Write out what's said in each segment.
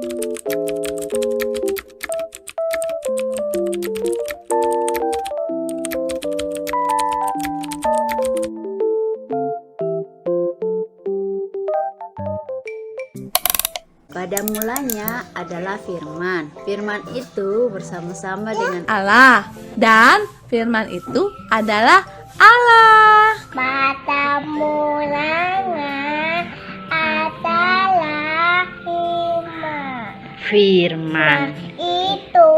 Pada mulanya adalah firman. Firman itu bersama-sama dengan Allah, dan firman itu adalah Allah. Pada mulanya adalah firman. itu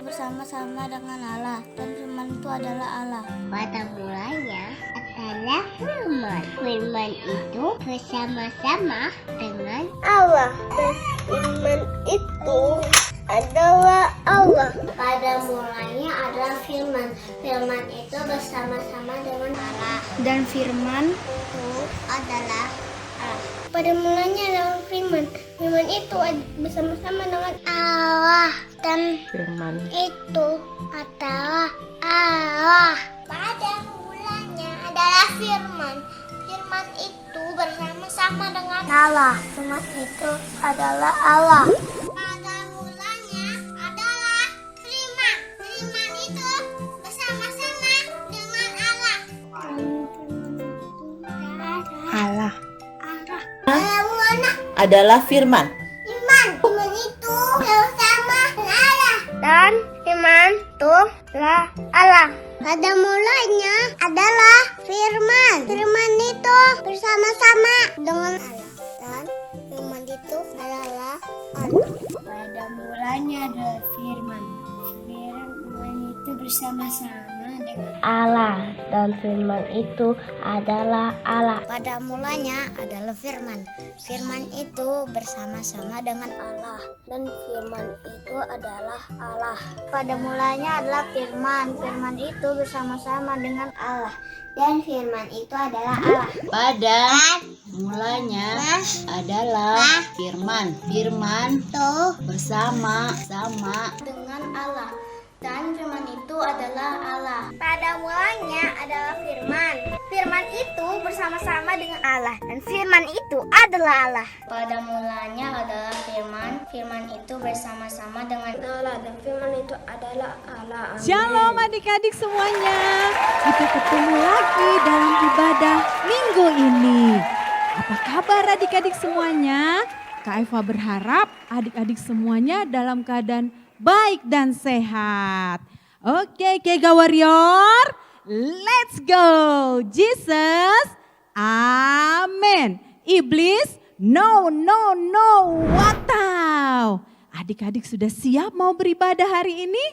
bersama-sama dengan Allah, dan firman itu adalah Allah. Pada mulanya adalah firman. Firman itu bersama-sama dengan Allah, dan firman itu adalah Allah. Pada mulanya adalah firman. Firman itu bersama-sama dengan Allah, dan firman itu adalah Allah. Pada mulanya adalah firman. Firman itu bersama-sama dengan Allah, dan Firman itu adalah Allah. Pada mulanya adalah firman. Firman itu bersama-sama dengan Allah. Firman itu adalah Allah. Pada mulanya adalah firman. Firman itu bersama-sama dengan Allah. Allah Pada mulanya adalah firman. firman. Firman itu bersama dengan Allah, dan firman itu adalah Allah. Pada mulanya adalah firman. Firman itu bersama-sama dengan Allah, dan firman itu adalah Allah. Pada mulanya adalah firman. Firman itu bersama-sama dengan Allah, dan firman itu adalah Allah. Pada mulanya adalah firman. Firman itu bersama-sama dengan Allah, dan firman itu adalah Allah. Pada mulanya adalah firman. Firman itu bersama-sama dengan Allah, dan firman itu adalah Allah. Pada mulanya adalah firman. Firman Itu bersama-sama dengan Allah, dan firman itu adalah Allah. Pada mulanya adalah firman. Firman itu bersama-sama dengan Allah, dan firman itu adalah Allah. Pada mulanya adalah firman. Firman itu bersama-sama dengan Allah, dan firman itu adalah Allah. Amin. Shalom adik-adik semuanya. Kita ketemu lagi dalam ibadah minggu ini. Apa kabar adik-adik semuanya? Kak Eva berharap adik-adik semuanya dalam keadaan baik dan sehat. Oke, Kega Warrior, let's go. Jesus, amin. Iblis, no, no, no, watau. Adik-adik sudah siap mau beribadah hari ini?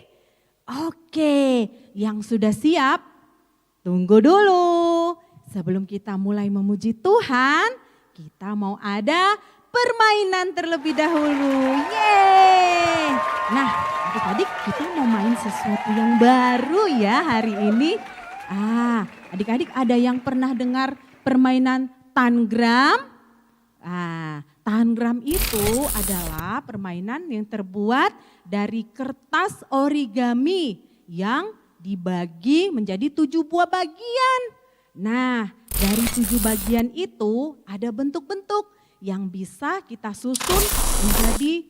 Oke, yang sudah siap, tunggu dulu. Sebelum kita mulai memuji Tuhan, kita mau ada permainan terlebih dahulu. Yeay! Nah, adik-adik kita mau main sesuatu yang baru ya hari ini. Adik-adik ada yang pernah dengar permainan tangram? Tangram itu adalah permainan yang terbuat dari kertas origami yang dibagi menjadi 7 buah bagian. Nah, dari 7 bagian itu ada bentuk-bentuk yang bisa kita susun menjadi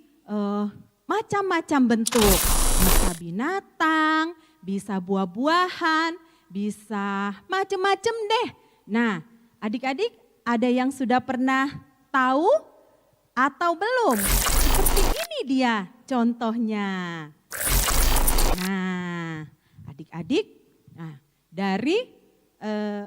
macam-macam bentuk. Bisa binatang, bisa buah-buahan, bisa macam-macam deh. Nah, adik-adik ada yang sudah pernah tahu atau belum? Seperti ini dia contohnya. Nah, adik-adik, dari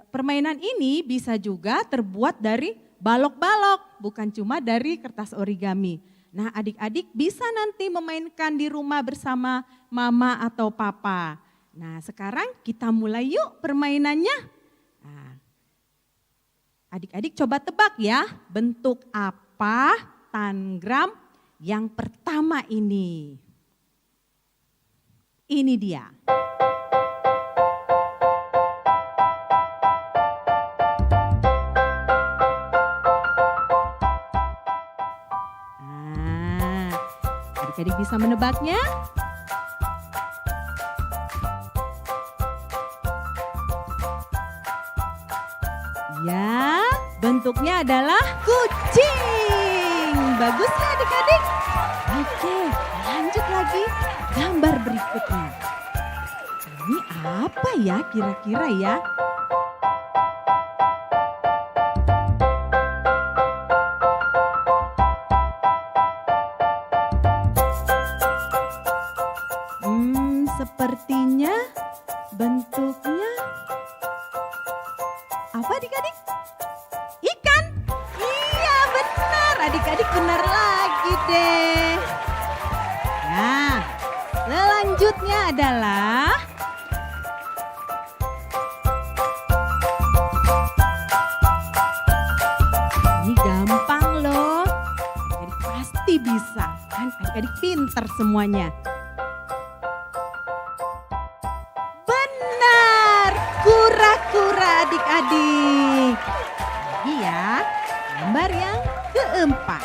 permainan ini bisa juga terbuat dari balok-balok, bukan cuma dari kertas origami. Nah, adik-adik bisa nanti memainkan di rumah bersama mama atau papa. Nah, sekarang kita mulai yuk permainannya. Nah, adik-adik coba tebak ya, bentuk apa tangram yang pertama ini? Ini dia. Adik-adik bisa menebaknya? Ya, bentuknya adalah kucing. Bagus ya adik-adik? Oke, lanjut lagi gambar berikutnya. Ini apa ya kira-kira ya? Sepertinya bentuknya apa adik-adik? Ikan? Iya benar, adik-adik benar lagi deh. Nah, selanjutnya adalah ini gampang loh. Adik-adik pasti bisa, kan adik-adik pintar semuanya. Kura-kura adik-adik. Lagi ya, gambar yang keempat.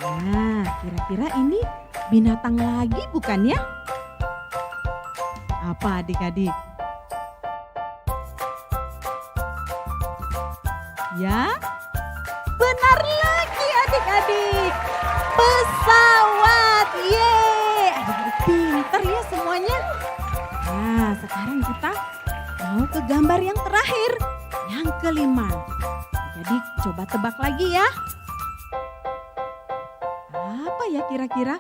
Nah, kira-kira ini binatang lagi bukan ya? Apa adik-adik? Ya, benar lagi adik-adik. Pesawat, yeay. Adik-adik pintar ya semuanya. Nah, sekarang kita mau ke gambar yang terakhir, yang kelima. Jadi coba tebak lagi ya. Apa ya kira-kira?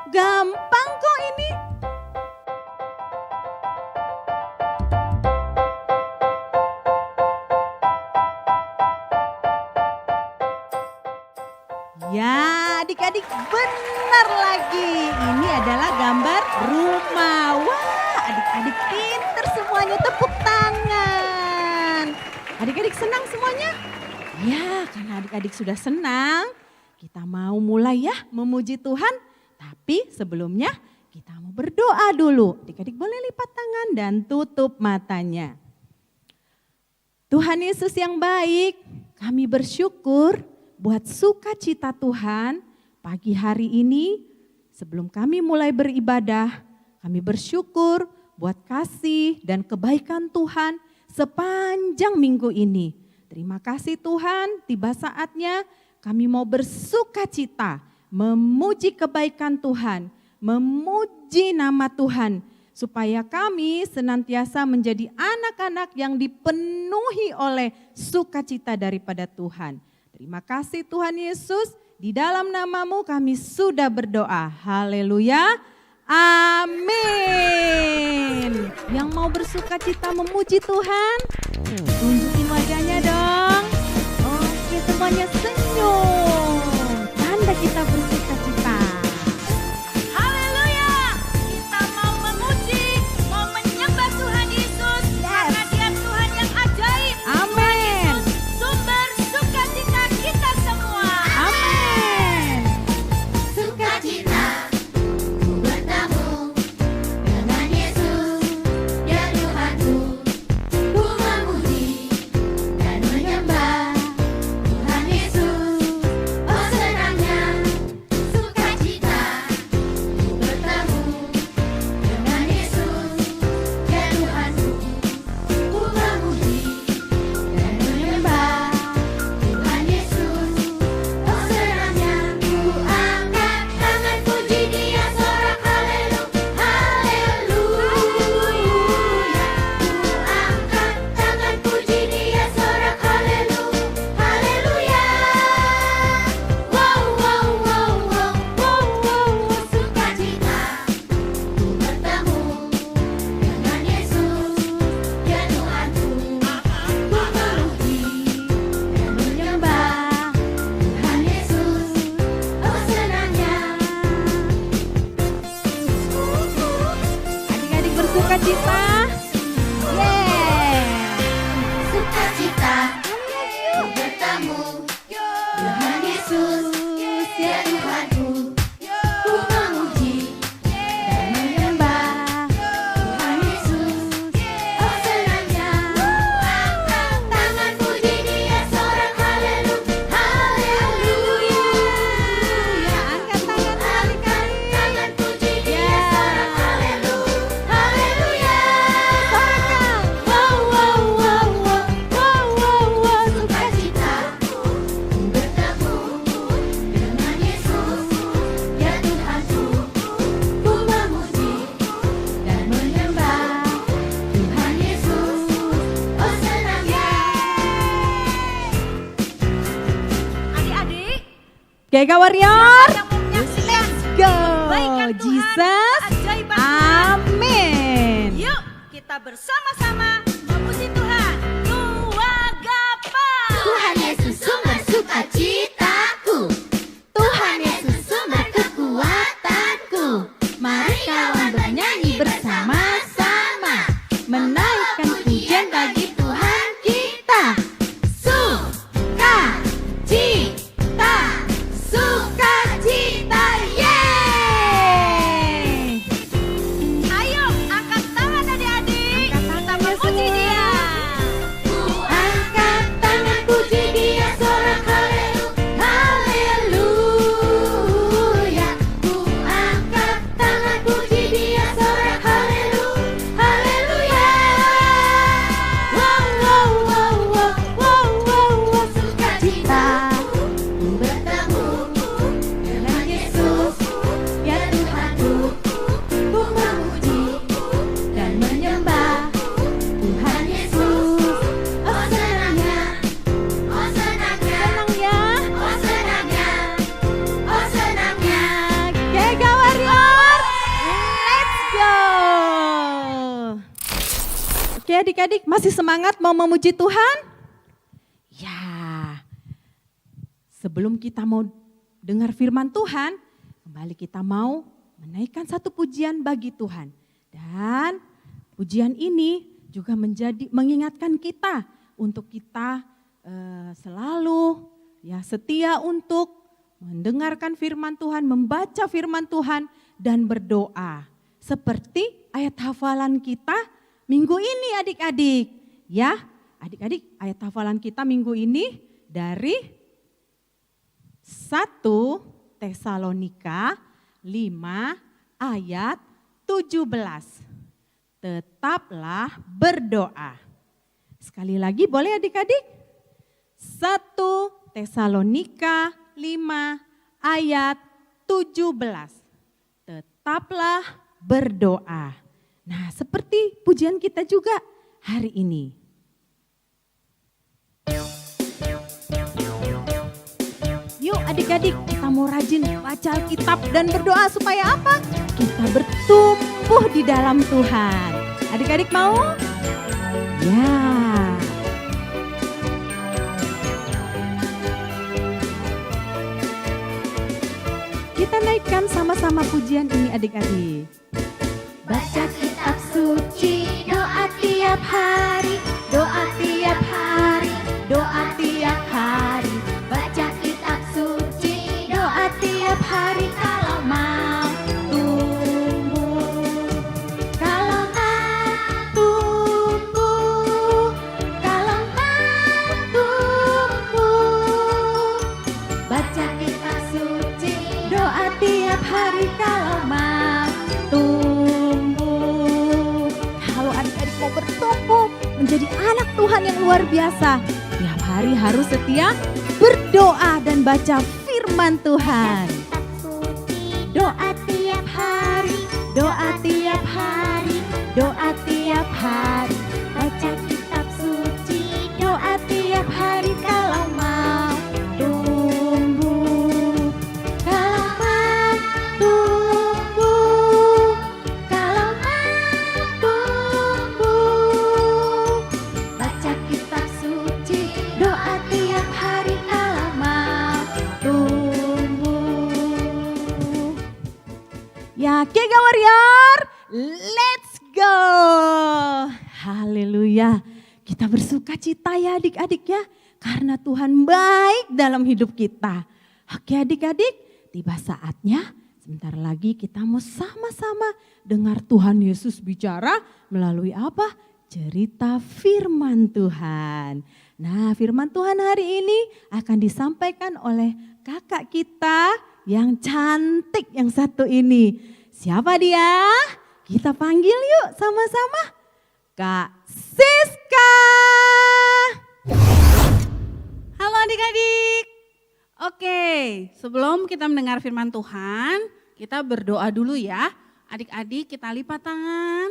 Gampang kok ini. Ya, adik-adik benar lagi. Ini adalah gambar rumah. Wah, adik-adik pintar semuanya, tepuk tangan. Adik-adik senang semuanya? Ya, karena adik-adik sudah senang, kita mau mulai ya memuji Tuhan. Tapi sebelumnya kita mau berdoa dulu. Adik-adik boleh lipat tangan dan tutup matanya. Tuhan Yesus yang baik, kami bersyukur buat sukacita Tuhan pagi hari ini. Sebelum kami mulai beribadah, kami bersyukur buat kasih dan kebaikan Tuhan sepanjang minggu ini. Terima kasih Tuhan, tiba saatnya kami mau bersukacita, memuji kebaikan Tuhan, memuji nama Tuhan, supaya kami senantiasa menjadi anak-anak yang dipenuhi oleh sukacita daripada Tuhan. Terima kasih Tuhan Yesus, di dalam namamu kami sudah berdoa. Haleluya. Amin. Yang mau bersukacita memuji Tuhan, tunjukin wajahnya dong. Oke, semuanya senyum. Tanda kita bersukacita. Haleluya. Kita mau memuji, mau menyembah Tuhan Yesus. Karena Dia Tuhan yang ajaib. Amin. Sumber sukacita kita semua. Amin. Sukacita ku bertemu dengan Yesus, ya Tuhanku. Ku memuji dan menyembah Tuhan Yesus. Oh senangnya Oke, Kak Warrior. Yang mau menyaksikan Go, kebaikan Tuhan, Jesus. keajaiban Tuhan. Amin. Yuk kita bersama-sama memuji Tuhan. Nuwagapa. Tuhan Yesus sumber sukacitaku, Tuhan Yesus sumber kekuatanku. Mari kawan bernyanyi bersama-sama, menaikkan pujian bagi Tuhan kita. Sukacita, sukacita, Yeay. Ayo angkat tangan adik-adik. Kita memuji Dia. Ku angkat tangan puji Dia, sorak haleluya. Ku angkat tangan puji Dia, sorak haleluya. Wow wow wow wow wow wow wow, sukacita ku bertemu dengan Yesus, ya Tuhanku. Ku memuji dan menyembah Tuhan Yesus. Oh senangnya, oh senangnya, Senangnya. oh senangnya, oh senangnya. Oke, Kak Warrior. Let's go. Oke, adik-adik masih semangat mau memuji Tuhan? Ya. Sebelum kita mau dengar firman Tuhan, kembali kita mau menaikkan satu pujian bagi Tuhan. Dan pujian ini juga mengingatkan kita untuk kita selalu ya setia untuk mendengarkan firman Tuhan, membaca firman Tuhan dan berdoa. Seperti ayat hafalan kita minggu ini adik-adik. Ya, adik-adik ayat hafalan kita minggu ini dari 1 Tesalonika 5 ayat 17. Tetaplah berdoa. Sekali lagi boleh adik-adik? 1 Tesalonika 5 ayat 17. Tetaplah berdoa. Nah, seperti pujian kita juga hari ini. Yuk adik-adik, kita mau rajin baca Alkitab dan berdoa supaya apa? Kita bertumbuh di dalam Tuhan. Adik-adik mau? Ya. Kita naikkan sama-sama pujian ini adik-adik. Baca kitab suci, doa tiap hari, doa tiap hari, doa tiap hari. Baca kitab suci, doa tiap hari, kalau mau tumbuh, kalau mau tumbuh, kalau mau tumbuh. Baca kitab suci, doa tiap hari, kalau mau tumbuh. Kalau adik-adik mau bertumbuh menjadi anak Tuhan yang luar biasa, tiap hari harus setia berdoa dan baca firman Tuhan. Kitab suci, doa tiap hari, doa tiap hari, doa tiap hari. Baca kitab suci, doa tiap hari, kalau mau tumbuh, kalau mau tumbuh, kalau mau tumbuh. Baca kitab suci, doa tiap hari, kalau mau tumbuh. Ya, Kega Warrior, let's go. Haleluya. Kita bersuka cita ya adik-adik ya, karena Tuhan baik dalam hidup kita. Oke adik-adik, tiba saatnya sebentar lagi kita mau sama-sama dengar Tuhan Yesus bicara melalui apa? Cerita firman Tuhan. Nah, firman Tuhan hari ini akan disampaikan oleh kakak kita yang cantik yang satu ini. Siapa dia? Kita panggil yuk sama-sama. Kak Siska. Halo adik-adik. Oke, sebelum kita mendengar firman Tuhan, kita berdoa dulu ya. Adik-adik kita lipat tangan,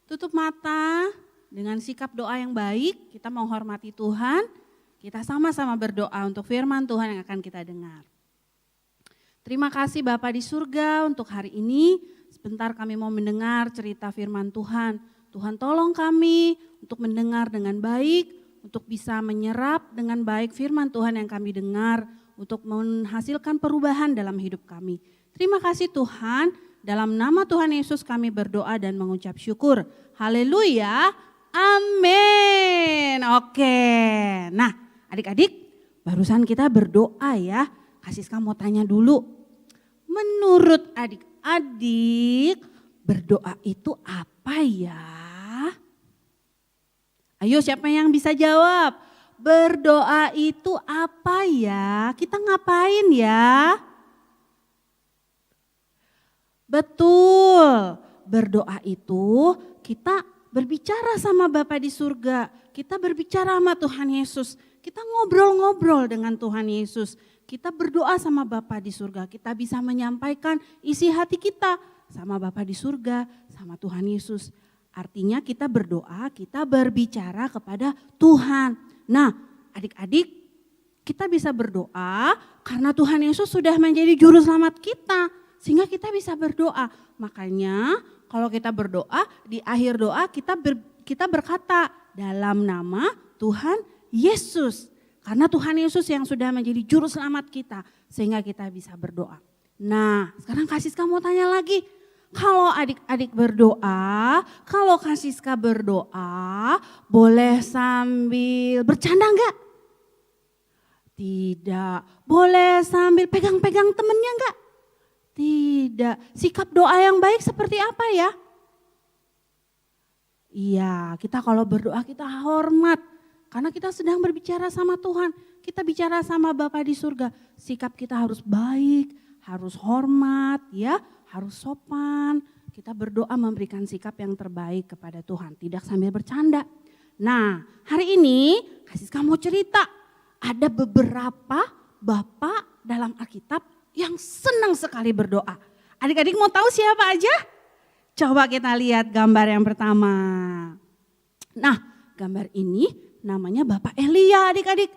tutup mata, dengan sikap doa yang baik, kita menghormati Tuhan. Kita sama-sama berdoa untuk firman Tuhan yang akan kita dengar. Terima kasih Bapa di surga untuk hari ini. Sebentar kami mau mendengar cerita firman Tuhan. Tuhan tolong kami untuk mendengar dengan baik, untuk bisa menyerap dengan baik firman Tuhan yang kami dengar, untuk menghasilkan perubahan dalam hidup kami. Terima kasih Tuhan, dalam nama Tuhan Yesus kami berdoa dan mengucap syukur. Haleluya, amin. Oke, nah adik-adik barusan kita berdoa ya. Kak Siska mau tanya dulu, menurut adik-adik berdoa itu apa ya? Ayo siapa yang bisa jawab? Berdoa itu apa ya? Kita ngapain ya? Betul, berdoa itu kita berbicara sama Bapa di surga. Kita berbicara sama Tuhan Yesus. Kita ngobrol-ngobrol dengan Tuhan Yesus. Kita berdoa sama Bapa di surga. Kita bisa menyampaikan isi hati kita sama Bapa di surga, sama Tuhan Yesus. Artinya kita berdoa, kita berbicara kepada Tuhan. Nah, adik-adik, kita bisa berdoa karena Tuhan Yesus sudah menjadi juru selamat kita. Sehingga kita bisa berdoa. Makanya kalau kita berdoa, di akhir doa kita berkata dalam nama Tuhan Yesus. Karena Tuhan Yesus yang sudah menjadi juru selamat kita. Sehingga kita bisa berdoa. Nah sekarang Kak Siska mau tanya lagi. Kalau adik-adik berdoa, kalau Kak Siska berdoa, boleh sambil bercanda enggak? Tidak. Boleh sambil pegang-pegang temennya enggak? Tidak. Sikap doa yang baik seperti apa ya? Iya, kita kalau berdoa kita hormat. Karena kita sedang berbicara sama Tuhan. Kita bicara sama Bapa di surga. Sikap kita harus baik, harus hormat ya, harus sopan. Kita berdoa memberikan sikap yang terbaik kepada Tuhan. Tidak sambil bercanda. Nah hari ini Kak Siska mau cerita. Ada beberapa bapak dalam Alkitab yang senang sekali berdoa. Adik-adik mau tahu siapa aja? Coba kita lihat gambar yang pertama. Nah, gambar ini namanya Bapak Elia adik-adik.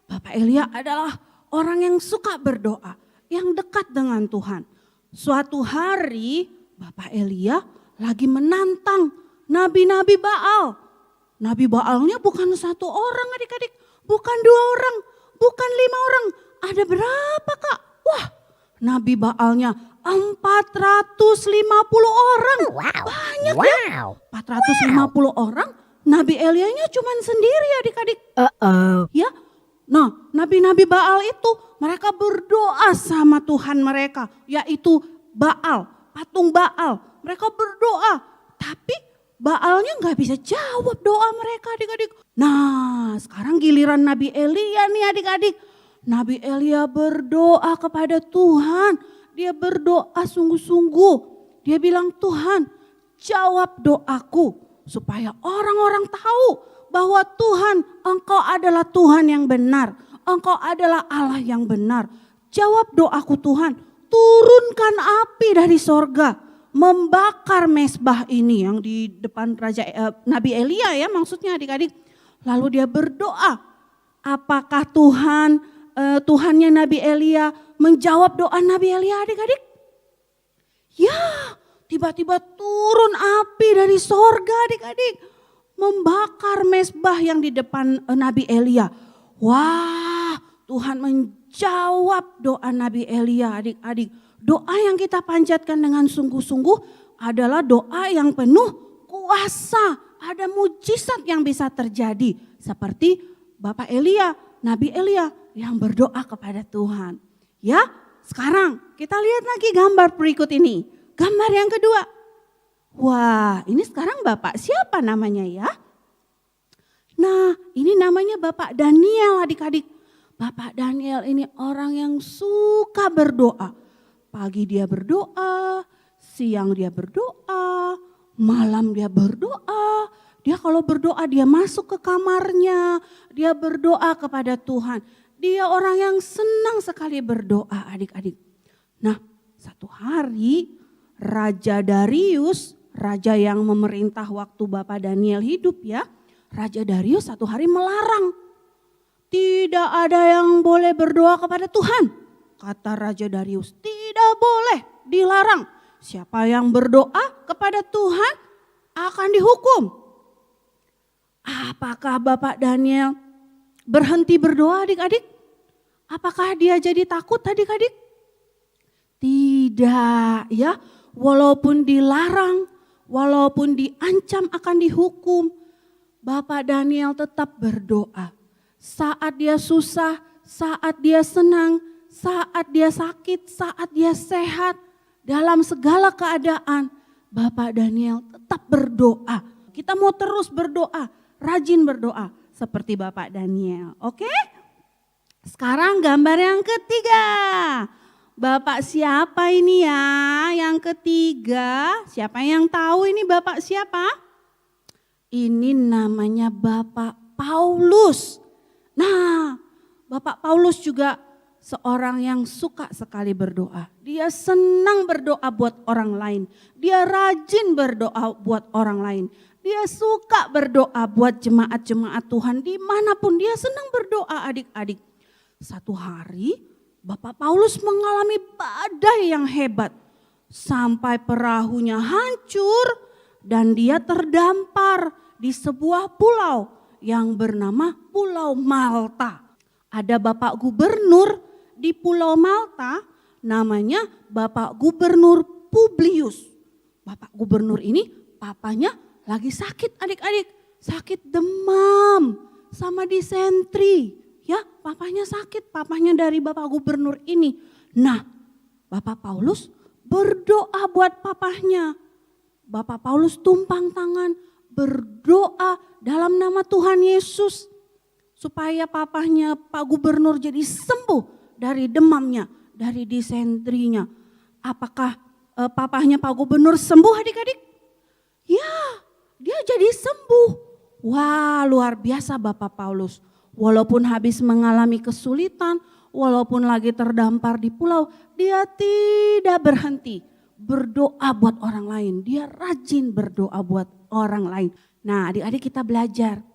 Bapak Elia adalah orang yang suka berdoa, yang dekat dengan Tuhan. Suatu hari Bapak Elia lagi menantang nabi-nabi Baal. Nabi Baalnya bukan 1 orang adik-adik, bukan 2 orang, bukan 5 orang. Ada berapa Kak? Wah, Nabi Baalnya 450 orang. Wow. Banyak ya. 450 orang, Nabi Elianya cuma sendiri adik-adik. Ya, nah nabi-nabi Baal itu mereka berdoa sama Tuhan mereka. Yaitu Baal, patung Baal. Mereka berdoa, tapi Baalnya gak bisa jawab doa mereka adik-adik. Nah sekarang giliran Nabi Elia nih adik-adik. Nabi Elia berdoa kepada Tuhan. Dia berdoa sungguh-sungguh. Dia bilang, Tuhan jawab doaku. Supaya orang-orang tahu bahwa Tuhan, Engkau adalah Tuhan yang benar. Engkau adalah Allah yang benar. Jawab doaku Tuhan. Turunkan api dari sorga. Membakar mezbah ini yang di depan Nabi Elia ya maksudnya adik-adik. Lalu dia berdoa. Apakah Tuhannya Nabi Elia menjawab doa Nabi Elia adik-adik? Ya, tiba-tiba turun api dari sorga adik-adik. Membakar mezbah yang di depan Nabi Elia. Wah, Tuhan menjawab doa Nabi Elia adik-adik. Doa yang kita panjatkan dengan sungguh-sungguh adalah doa yang penuh kuasa. Ada mujizat yang bisa terjadi. Seperti Bapak Elia, Nabi Elia yang berdoa kepada Tuhan. Ya, sekarang kita lihat lagi gambar berikut ini. Gambar yang kedua. Wah, ini sekarang Bapak siapa namanya ya? Nah, ini namanya Bapak Daniel adik-adik. Bapak Daniel ini orang yang suka berdoa. Pagi dia berdoa, siang dia berdoa, malam dia berdoa. Dia kalau berdoa dia masuk ke kamarnya, dia berdoa kepada Tuhan. Dia orang yang senang sekali berdoa adik-adik. Nah, satu hari Raja Darius, raja yang memerintah waktu Bapak Daniel hidup ya. Raja Darius satu hari melarang. Tidak ada yang boleh berdoa kepada Tuhan. Kata Raja Darius, tidak boleh, dilarang. Siapa yang berdoa kepada Tuhan akan dihukum. Apakah Bapak Daniel berhenti berdoa adik-adik? Apakah dia jadi takut adik-adik? Tidak ya, walaupun dilarang, walaupun diancam akan dihukum, Bapak Daniel tetap berdoa. Saat dia susah, saat dia senang, saat dia sakit, saat dia sehat, dalam segala keadaan, Bapak Daniel tetap berdoa. Kita mau terus berdoa, rajin berdoa seperti Bapak Daniel. Oke? Sekarang gambar yang ketiga. Bapak siapa ini ya? Yang ketiga, siapa yang tahu ini Bapak siapa? Ini namanya Bapak Paulus. Nah, Bapak Paulus juga seorang yang suka sekali berdoa. Dia senang berdoa buat orang lain. Dia rajin berdoa buat orang lain. Dia suka berdoa buat jemaat-jemaat Tuhan dimanapun. Dia senang berdoa adik-adik. Satu hari Bapak Paulus mengalami badai yang hebat. Sampai perahunya hancur dan dia terdampar di sebuah pulau yang bernama Pulau Malta. Ada Bapak Gubernur di Pulau Malta, namanya Bapak Gubernur Publius. Bapak Gubernur ini papanya lagi sakit adik-adik, sakit demam sama disentri. Ya, papanya sakit, papanya dari Bapak Gubernur ini. Nah, Bapak Paulus berdoa buat papahnya. Bapak Paulus tumpang tangan berdoa dalam nama Tuhan Yesus. Supaya papahnya Pak Gubernur jadi sembuh dari demamnya, dari disentrinya. Apakah papahnya Pak Gubernur sembuh adik-adik? Ya, dia jadi sembuh. Wah, luar biasa Bapak Paulus. Walaupun habis mengalami kesulitan, walaupun lagi terdampar di pulau, dia tidak berhenti berdoa buat orang lain. Dia rajin berdoa buat orang lain. Nah, adik-adik kita belajar.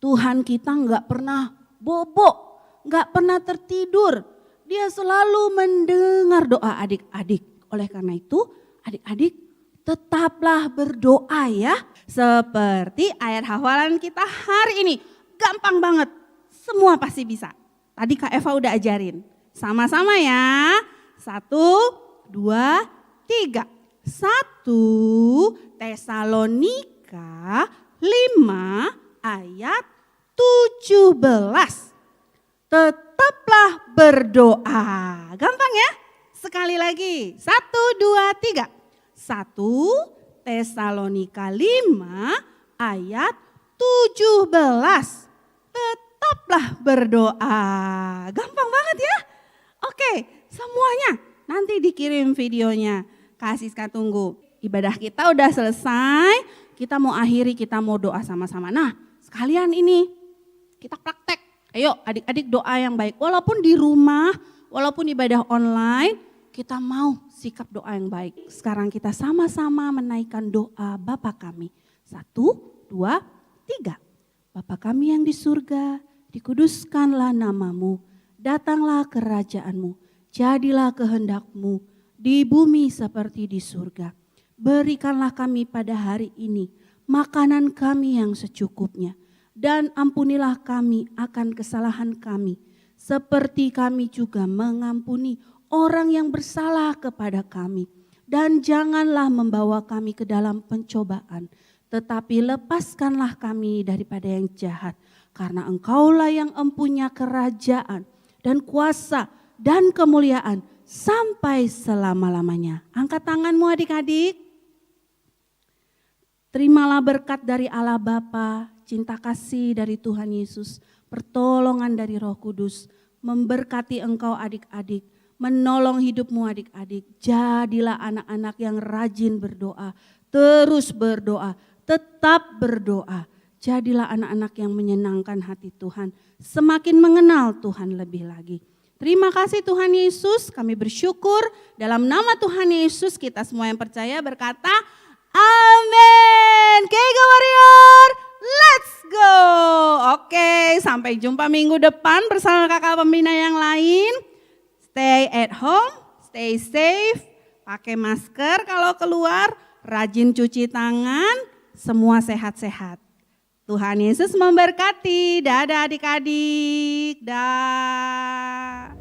Tuhan kita nggak pernah bobo, nggak pernah tertidur. Dia selalu mendengar doa adik-adik. Oleh karena itu, adik-adik tetaplah berdoa ya. Seperti ayat hafalan kita hari ini. Gampang banget, semua pasti bisa. Tadi Kak Eva udah ajarin. Sama-sama ya. 1, 2, 3. 1 Tesalonika 5 ayat 17. Tetaplah berdoa. Gampang ya? Sekali lagi. 1, 2, 3. 1 Tesalonika 5 ayat 17. Tetaplah berdoa. Gampang banget ya? Oke, semuanya nanti dikirim videonya. Kak Siska tunggu. Ibadah kita udah selesai. Kita mau akhiri, kita mau doa sama-sama. Nah, sekalian ini kita praktek. Ayo adik-adik doa yang baik. Walaupun di rumah, walaupun ibadah online, kita mau sikap doa yang baik. Sekarang kita sama-sama menaikkan doa Bapa kami. 1, 2, 3. Bapa kami yang di surga, dikuduskanlah namamu, datanglah kerajaanmu, jadilah kehendakmu di bumi seperti di surga. Berikanlah kami pada hari ini makanan kami yang secukupnya, dan ampunilah kami akan kesalahan kami, seperti kami juga mengampuni orang yang bersalah kepada kami. Dan janganlah membawa kami ke dalam pencobaan, tetapi lepaskanlah kami daripada yang jahat. Karena Engkaulah yang empunya kerajaan dan kuasa dan kemuliaan sampai selama-lamanya. Angkat tanganmu adik-adik. Terimalah berkat dari Allah Bapa, cinta kasih dari Tuhan Yesus, pertolongan dari Roh Kudus, memberkati engkau adik-adik, menolong hidupmu adik-adik. Jadilah anak-anak yang rajin berdoa, terus berdoa, tetap berdoa. Jadilah anak-anak yang menyenangkan hati Tuhan. Semakin mengenal Tuhan lebih lagi. Terima kasih Tuhan Yesus, kami bersyukur. Dalam nama Tuhan Yesus kita semua yang percaya berkata, amin. Kega Warrior, let's go. Oke, sampai jumpa minggu depan bersama kakak pembina yang lain. Stay at home, stay safe, pakai masker kalau keluar, rajin cuci tangan, semua sehat-sehat. Tuhan Yesus memberkati. Dadah adik-adik. Dah.